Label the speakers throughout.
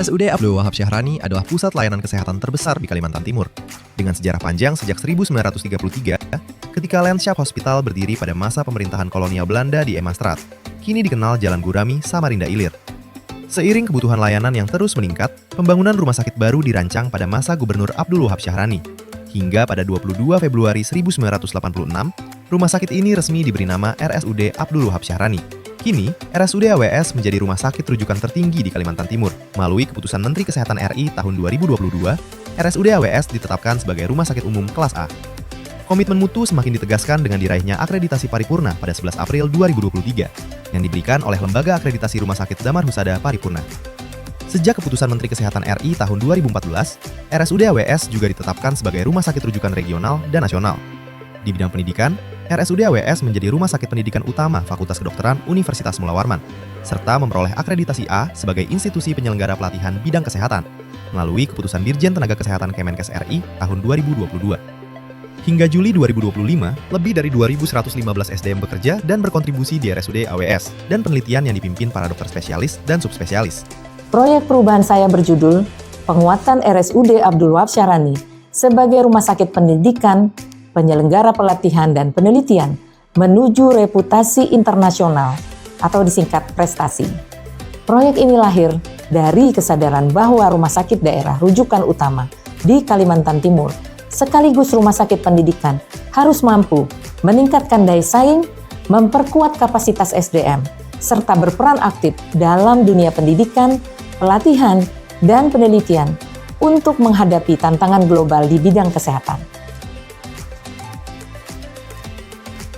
Speaker 1: RSUD Abdul Wahab Syahrani adalah pusat layanan kesehatan terbesar di Kalimantan Timur. Dengan sejarah panjang sejak 1933, ketika Landschap Hospital berdiri pada masa pemerintahan kolonial Belanda di Emastraat, kini dikenal Jalan Gurami, Samarinda Ilir. Seiring kebutuhan layanan yang terus meningkat, pembangunan rumah sakit baru dirancang pada masa Gubernur Abdul Wahab Syahrani. Hingga pada 22 Februari 1986, rumah sakit ini resmi diberi nama RSUD Abdul Wahab Syahrani. Kini, RSUD AWS menjadi rumah sakit rujukan tertinggi di Kalimantan Timur. Melalui keputusan Menteri Kesehatan RI tahun 2022, RSUD AWS ditetapkan sebagai rumah sakit umum kelas A. Komitmen mutu semakin ditegaskan dengan diraihnya akreditasi paripurna pada 11 April 2023, yang diberikan oleh Lembaga Akreditasi Rumah Sakit Damar Husada Paripurna. Sejak keputusan Menteri Kesehatan RI tahun 2014, RSUD AWS juga ditetapkan sebagai rumah sakit rujukan regional dan nasional. Di bidang pendidikan, RSUD AWS menjadi rumah sakit pendidikan utama Fakultas Kedokteran Universitas Mula Warman, serta memperoleh akreditasi A sebagai institusi penyelenggara pelatihan bidang kesehatan, melalui keputusan Dirjen Tenaga Kesehatan Kemenkes RI tahun 2022. Hingga Juli 2025, lebih dari 2.115 SDM bekerja dan berkontribusi di RSUD AWS, dan penelitian yang dipimpin para dokter spesialis dan subspesialis.
Speaker 2: Proyek perubahan saya berjudul Penguatan RSUD Abdul Wahab Syahrani sebagai rumah sakit pendidikan, penyelenggara pelatihan dan penelitian menuju reputasi internasional atau disingkat prestasi. Proyek ini lahir dari kesadaran bahwa rumah sakit daerah rujukan utama di Kalimantan Timur sekaligus rumah sakit pendidikan harus mampu meningkatkan daya saing, memperkuat kapasitas SDM, serta berperan aktif dalam dunia pendidikan, pelatihan, dan penelitian untuk menghadapi tantangan global di bidang kesehatan.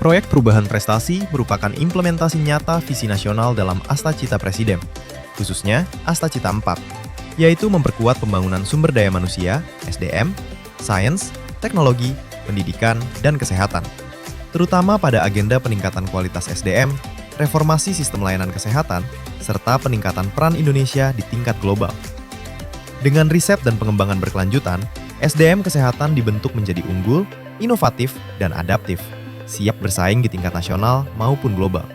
Speaker 1: Proyek Perubahan Prestasi merupakan implementasi nyata visi nasional dalam Asta Cita Presiden, khususnya Asta Cita 4, yaitu memperkuat pembangunan sumber daya manusia, SDM, sains, teknologi, pendidikan, dan kesehatan, terutama pada agenda peningkatan kualitas SDM, reformasi sistem layanan kesehatan, serta peningkatan peran Indonesia di tingkat global. Dengan riset dan pengembangan berkelanjutan, SDM kesehatan dibentuk menjadi unggul, inovatif, dan adaptif, siap bersaing di tingkat nasional maupun global.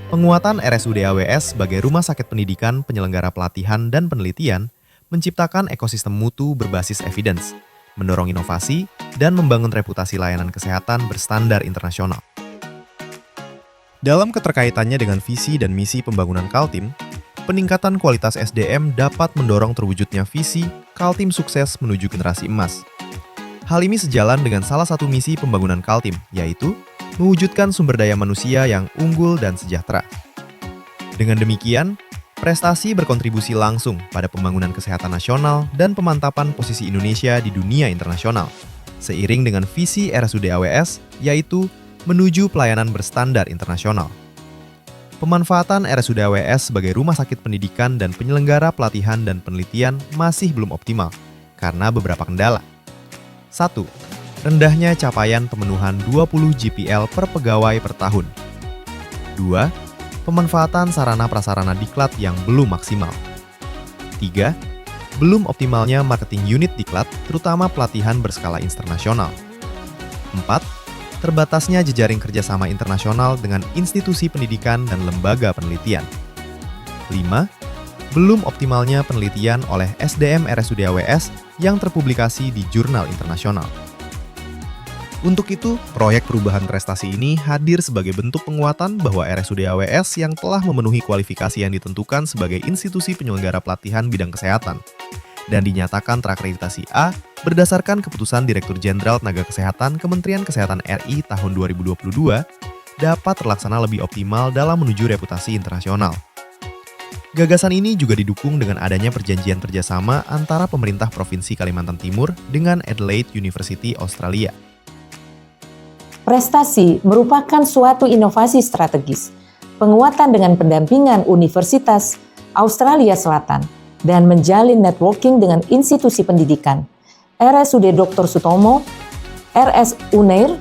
Speaker 1: Penguatan RSUD AWS sebagai rumah sakit pendidikan, penyelenggara pelatihan, dan penelitian menciptakan ekosistem mutu berbasis evidence, mendorong inovasi, dan membangun reputasi layanan kesehatan berstandar internasional. Dalam keterkaitannya dengan visi dan misi pembangunan Kaltim, peningkatan kualitas SDM dapat mendorong terwujudnya visi Kaltim sukses menuju generasi emas. Hal ini sejalan dengan salah satu misi pembangunan Kaltim, yaitu mewujudkan sumber daya manusia yang unggul dan sejahtera. Dengan demikian, prestasi berkontribusi langsung pada pembangunan kesehatan nasional dan pemantapan posisi Indonesia di dunia internasional, seiring dengan visi RSUD AWS, yaitu menuju pelayanan berstandar internasional. Pemanfaatan RSUD AWS sebagai rumah sakit pendidikan dan penyelenggara pelatihan dan penelitian masih belum optimal, karena beberapa kendala. 1. Rendahnya capaian pemenuhan 20 GPL per pegawai per tahun. 2. Pemanfaatan sarana-prasarana diklat yang belum maksimal. 3. Belum optimalnya marketing unit diklat, terutama pelatihan berskala internasional. 4. Terbatasnya jejaring kerjasama internasional dengan institusi pendidikan dan lembaga penelitian. 5. Belum optimalnya penelitian oleh SDM RSUD AWS yang terpublikasi di jurnal internasional. Untuk itu, proyek perubahan prestasi ini hadir sebagai bentuk penguatan bahwa RSUD AWS yang telah memenuhi kualifikasi yang ditentukan sebagai institusi penyelenggara pelatihan bidang kesehatan dan dinyatakan terakreditasi A berdasarkan keputusan Direktur Jenderal Tenaga Kesehatan Kementerian Kesehatan RI tahun 2022 dapat terlaksana lebih optimal dalam menuju reputasi internasional. Gagasan ini juga didukung dengan adanya perjanjian kerjasama antara pemerintah Provinsi Kalimantan Timur dengan Adelaide University Australia.
Speaker 2: Prestasi merupakan suatu inovasi strategis, penguatan dengan pendampingan Universitas Australia Selatan, dan menjalin networking dengan institusi pendidikan, RSUD Dr. Sutomo, RS Unair,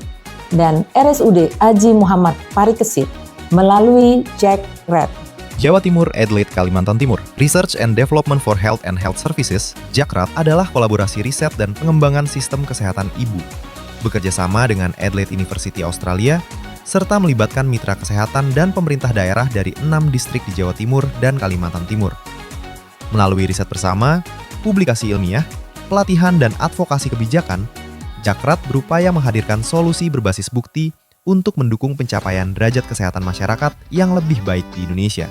Speaker 2: dan RSUD Haji Muhammad Parikesit melalui Jack Red.
Speaker 1: Jawa Timur, Adelaide, Kalimantan Timur. Research and Development for Health and Health Services, JAKRAT, adalah kolaborasi riset dan pengembangan sistem kesehatan ibu. Bekerja sama dengan Adelaide University Australia, serta melibatkan mitra kesehatan dan pemerintah daerah dari 6 distrik di Jawa Timur dan Kalimantan Timur. Melalui riset bersama, publikasi ilmiah, pelatihan dan advokasi kebijakan, Jakrat berupaya menghadirkan solusi berbasis bukti untuk mendukung pencapaian derajat kesehatan masyarakat yang lebih baik di Indonesia.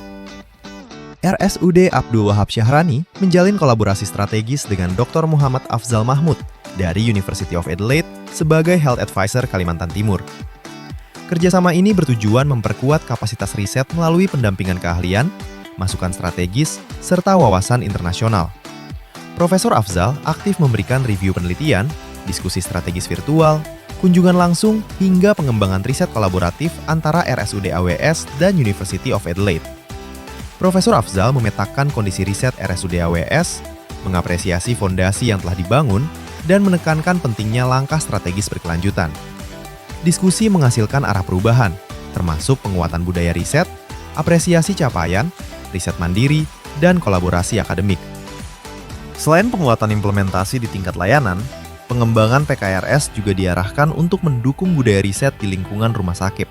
Speaker 1: RSUD Abdul Wahab Syahrani menjalin kolaborasi strategis dengan Dr. Muhammad Afzal Mahmud dari University of Adelaide sebagai Health Advisor Kalimantan Timur. Kerjasama ini bertujuan memperkuat kapasitas riset melalui pendampingan keahlian, masukan strategis, serta wawasan internasional. Profesor Afzal aktif memberikan review penelitian, diskusi strategis virtual, kunjungan langsung, hingga pengembangan riset kolaboratif antara RSUD AWS dan University of Adelaide. Profesor Afzal memetakan kondisi riset RSUD AWS, mengapresiasi fondasi yang telah dibangun, dan menekankan pentingnya langkah strategis berkelanjutan. Diskusi menghasilkan arah perubahan, termasuk penguatan budaya riset, apresiasi capaian, riset mandiri, dan kolaborasi akademik. Selain penguatan implementasi di tingkat layanan, pengembangan PKRS juga diarahkan untuk mendukung budaya riset di lingkungan rumah sakit.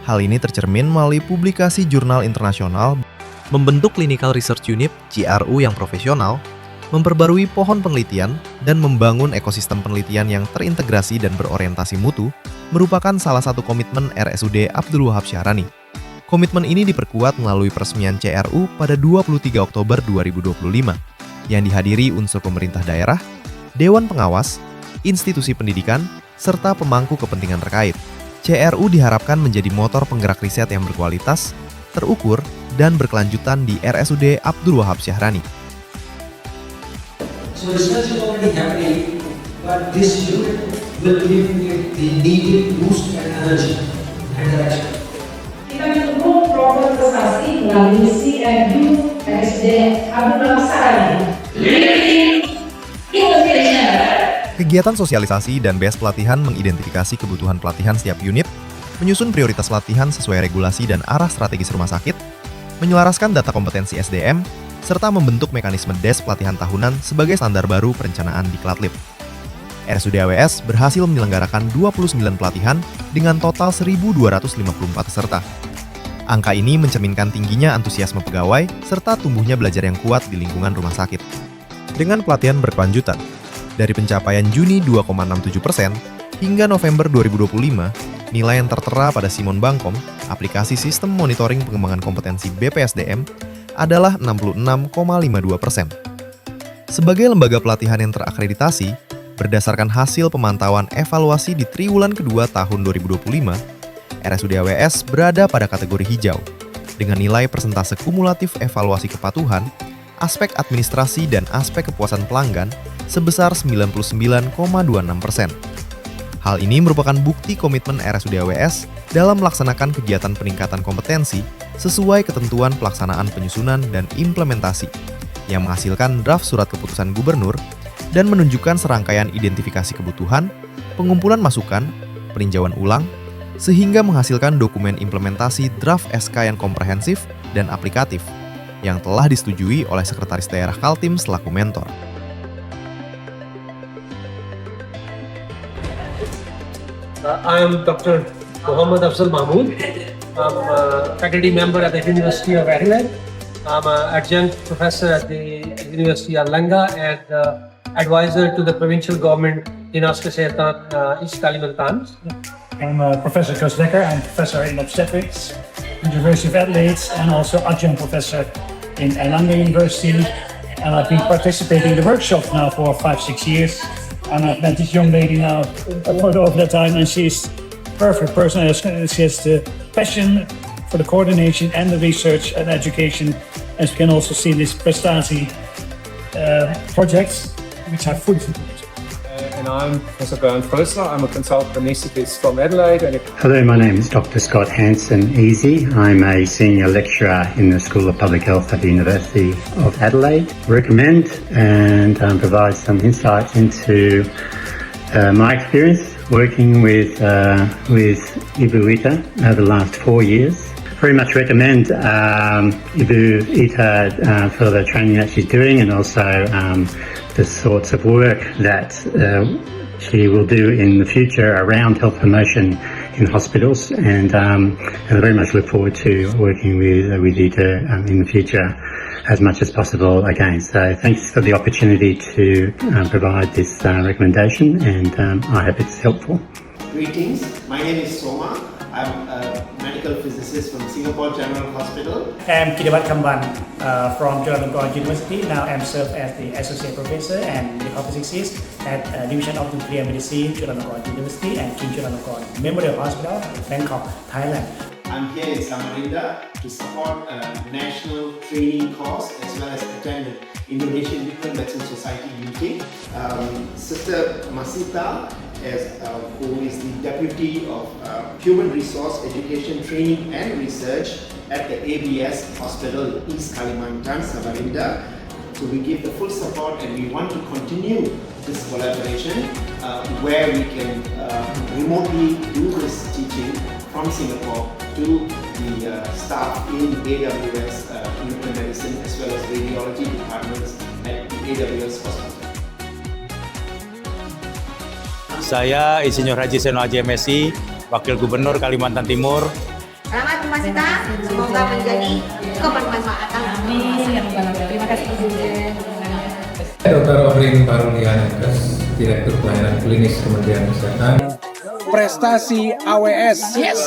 Speaker 1: Hal ini tercermin melalui publikasi jurnal internasional, membentuk Clinical Research Unit (CRU) yang profesional, memperbarui pohon penelitian, dan membangun ekosistem penelitian yang terintegrasi dan berorientasi mutu, merupakan salah satu komitmen RSUD Abdul Wahab Syahrani. Komitmen ini diperkuat melalui peresmian CRU pada 23 Oktober 2025, yang dihadiri unsur pemerintah daerah, Dewan Pengawas, institusi pendidikan, serta pemangku kepentingan terkait. CRU diharapkan menjadi motor penggerak riset yang berkualitas, terukur, dan berkelanjutan di RSUD Abdul Wahab Syahrani.
Speaker 3: So research is already happening, but this unit will give the needed boost and energy and direction.
Speaker 2: Kita mendukung program prestasi melalui CMU RSUD Abdul Wahab Syahrani.
Speaker 1: Kegiatan sosialisasi dan BES pelatihan mengidentifikasi kebutuhan pelatihan setiap unit, menyusun prioritas pelatihan sesuai regulasi dan arah strategis rumah sakit, menyelaraskan data kompetensi SDM, serta membentuk mekanisme DES pelatihan tahunan sebagai standar baru perencanaan di Klatlib. RSUD AWS berhasil menyelenggarakan 29 pelatihan dengan total 1.254 peserta. Angka ini mencerminkan tingginya antusiasme pegawai serta tumbuhnya belajar yang kuat di lingkungan rumah sakit. Dengan pelatihan berkelanjutan, dari pencapaian Juni 2,67% hingga November 2025, nilai yang tertera pada Simon Bangkom, aplikasi sistem monitoring pengembangan kompetensi BPSDM, adalah 66,52%. Sebagai lembaga pelatihan yang terakreditasi, berdasarkan hasil pemantauan evaluasi di triwulan kedua tahun 2025, RSUD AWS berada pada kategori hijau, dengan nilai persentase kumulatif evaluasi kepatuhan, aspek administrasi dan aspek kepuasan pelanggan sebesar 99,26%. Hal ini merupakan bukti komitmen RSUD AWS dalam melaksanakan kegiatan peningkatan kompetensi sesuai ketentuan pelaksanaan penyusunan dan implementasi, yang menghasilkan draft surat keputusan gubernur dan menunjukkan serangkaian identifikasi kebutuhan, pengumpulan masukan, peninjauan ulang, sehingga menghasilkan dokumen implementasi draft SK yang komprehensif dan aplikatif, yang telah disetujui oleh Sekretaris Daerah Kaltim selaku mentor.
Speaker 3: I am Dr. Muhammad Afzal Mahmud. I'm a faculty member at the University of Adelaide. I'm an adjunct professor at the University of Langa and advisor to the provincial government Dinas Kesehatan East Kalimantan.
Speaker 4: I'm Professor Koos Dekker. I'm professor in obstetrics at the University of Adelaide and also adjunct professor in Langa University. And I've been participating in the workshop now for 5-6 years. And I've met this young lady now for over that time, and she's perfect person. She has the passion for the coordination and the research and education, as we can also see in this Prestasi projects, which are fully supported.
Speaker 5: And I'm Professor Bernd Frösler. I'm a consultant anaesthetist from Adelaide.
Speaker 6: Hello, my name is Dr. Scott Hansen-Easy. I'm a senior lecturer in the School of Public Health at the University of Adelaide. Recommend and provide some insights into my experience working with Ibu Ita over the last 4 years. Very much recommend Ibu Ita for the training that she's doing, and also the sorts of work that she will do in the future around health promotion in hospitals, and I very much look forward to working with Ita in the future. as much as possible again. So thanks for the opportunity to provide this recommendation, and I hope it's helpful.
Speaker 7: Greetings, my name is Soma. I'm a medical physicist from Singapore General Hospital.
Speaker 4: I'm Kidabat Kamban from Chulalongkorn University. Now I'm served as the Associate Professor and Medical Physicist at Division of Nuclear Medicine, Chulalongkorn University and King Chulalongkorn Memorial Hospital, Bangkok, Thailand.
Speaker 7: I'm here in Samarinda to support a national training course as well as attend the Indonesian Nuclear Medicine Society meeting. Sister Masita, who is the Deputy of Human Resource Education Training and Research at the ABS Hospital East Kalimantan, Samarinda. So we give the full support, and we want to continue this collaboration where we can remotely do this teaching from Singapore to the staff in AWS Nuclear Medicine as well as radiology departments at the AWS Hospital.
Speaker 8: Saya Insinyur Haji Seno Haji MSI, Wakil Gubernur Kalimantan Timur.
Speaker 9: Selamat Bu Masita, semoga menjadi kebermanfaatan. Amin. Terima kasih Presiden.
Speaker 5: Dr. Obrin Barulian, Direktur Pelayanan Klinis Kementerian Kesehatan.
Speaker 10: Prestasi AWS. Yes.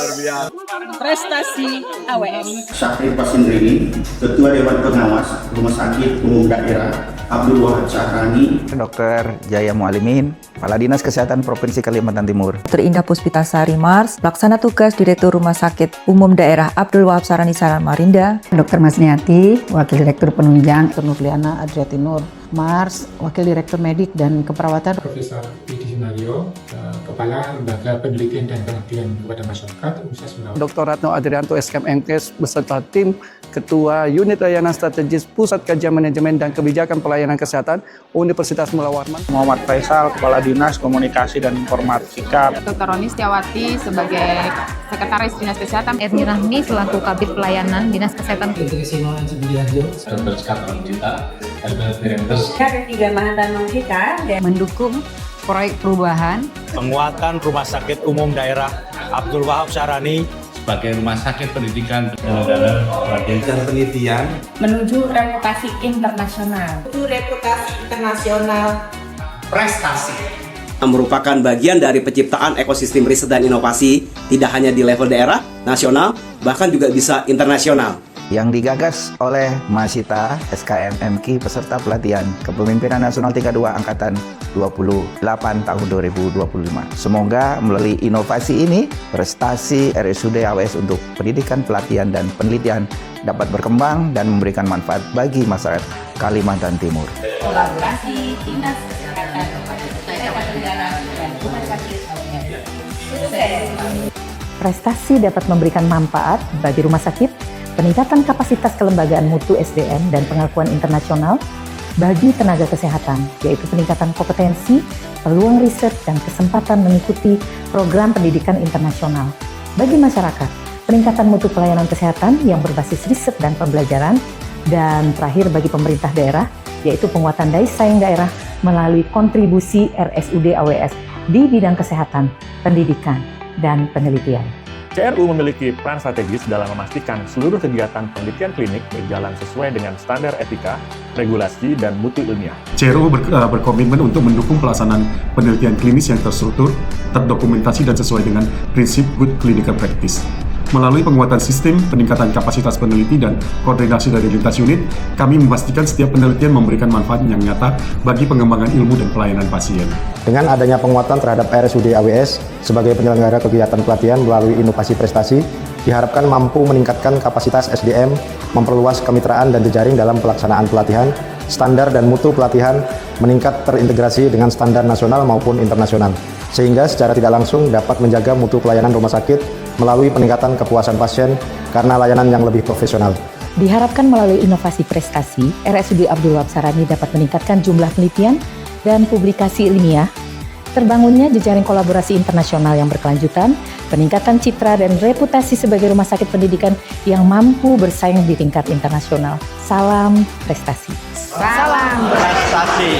Speaker 10: Prestasi AWS.
Speaker 7: Syafri Pasindrini, Ketua Dewan Pengawas Rumah Sakit Umum Daerah Abdul Wahab Syahrani.
Speaker 11: Dr. Jaya Mualimin, Kepala Dinas Kesehatan Provinsi Kalimantan Timur.
Speaker 12: Dr. Indah Puspitasari Mars, Pelaksana Tugas Direktur Rumah Sakit Umum Daerah Abdul Wahab Syahrani Samarinda.
Speaker 2: Dr. Masniati, Wakil Direktur Penunjang Dr. Nurliana Adriatinur Mars, Wakil Direktur Medik dan Keperawatan.
Speaker 5: Profesor Didi Sunario, Kepala Lembaga Penelitian dan Pengabdian kepada Masyarakat Universitas Menawa.
Speaker 10: Dr. Ratno Adrianto SKMNKes beserta tim Ketua Unit Layanan Strategis Pusat Kajian Manajemen dan Kebijakan Pelayanan Kesehatan Universitas Mula Warman.
Speaker 13: Muhammad Faisal, Kepala Dinas Komunikasi dan Informatika.
Speaker 9: Dr. Roni Setiawati sebagai Sekretaris Dinas Kesehatan. Erni Rahmi selaku Kabid Pelayanan Dinas Kesehatan.
Speaker 3: Dr. Sino yang Subidiarjo.
Speaker 5: Dr. Skaton Juta, Direktur.
Speaker 9: Ketiga Mahathir kita mendukung proyek perubahan.
Speaker 8: Penguatan Rumah Sakit Umum Daerah Abdul Wahab Syahrani sebagai rumah sakit pendidikan penyelenggara pelatihan dan penelitian
Speaker 9: Menuju reputasi internasional.
Speaker 7: Prestasi
Speaker 14: merupakan bagian dari penciptaan ekosistem riset dan inovasi tidak hanya di level daerah, nasional, bahkan juga bisa internasional.
Speaker 11: Yang digagas oleh Masita SKMMK peserta pelatihan Kepemimpinan Nasional 32 Angkatan 28 tahun 2025. Semoga melalui inovasi ini, prestasi RSUD AWS untuk pendidikan, pelatihan, dan penelitian dapat berkembang dan memberikan manfaat bagi masyarakat Kalimantan Timur.
Speaker 9: Kolaborasi Dinas Kesehatan Negara dan Rumah Sakit AWS. Sukses.
Speaker 2: Prestasi dapat memberikan manfaat bagi rumah sakit, peningkatan kapasitas kelembagaan mutu SDM dan pengakuan internasional bagi tenaga kesehatan, yaitu peningkatan kompetensi, peluang riset, dan kesempatan mengikuti program pendidikan internasional. Bagi masyarakat, peningkatan mutu pelayanan kesehatan yang berbasis riset dan pembelajaran, dan terakhir bagi pemerintah daerah, yaitu penguatan daya saing daerah melalui kontribusi RSUD AWS di bidang kesehatan, pendidikan, dan penelitian.
Speaker 15: CRU memiliki peran strategis dalam memastikan seluruh kegiatan penelitian klinik berjalan sesuai dengan standar etika, regulasi, dan mutu ilmiah.
Speaker 16: CRU berkomitmen untuk mendukung pelaksanaan penelitian klinis yang terstruktur, terdokumentasi, dan sesuai dengan prinsip good clinical practice. Melalui penguatan sistem, peningkatan kapasitas peneliti, dan koordinasi dari lintas unit, kami memastikan setiap penelitian memberikan manfaat yang nyata bagi pengembangan ilmu dan pelayanan pasien.
Speaker 17: Dengan adanya penguatan terhadap RSUD AWS sebagai penyelenggara kegiatan pelatihan melalui inovasi prestasi, diharapkan mampu meningkatkan kapasitas SDM, memperluas kemitraan dan jejaring dalam pelaksanaan pelatihan, standar dan mutu pelatihan meningkat terintegrasi dengan standar nasional maupun internasional, sehingga secara tidak langsung dapat menjaga mutu pelayanan rumah sakit melalui peningkatan kepuasan pasien karena layanan yang lebih profesional.
Speaker 2: Diharapkan melalui inovasi prestasi, RSUD Abdul Wahab Syahrani dapat meningkatkan jumlah penelitian dan publikasi ilmiah, terbangunnya jejaring kolaborasi internasional yang berkelanjutan, peningkatan citra dan reputasi sebagai rumah sakit pendidikan yang mampu bersaing di tingkat internasional. Salam prestasi.
Speaker 9: Salam prestasi.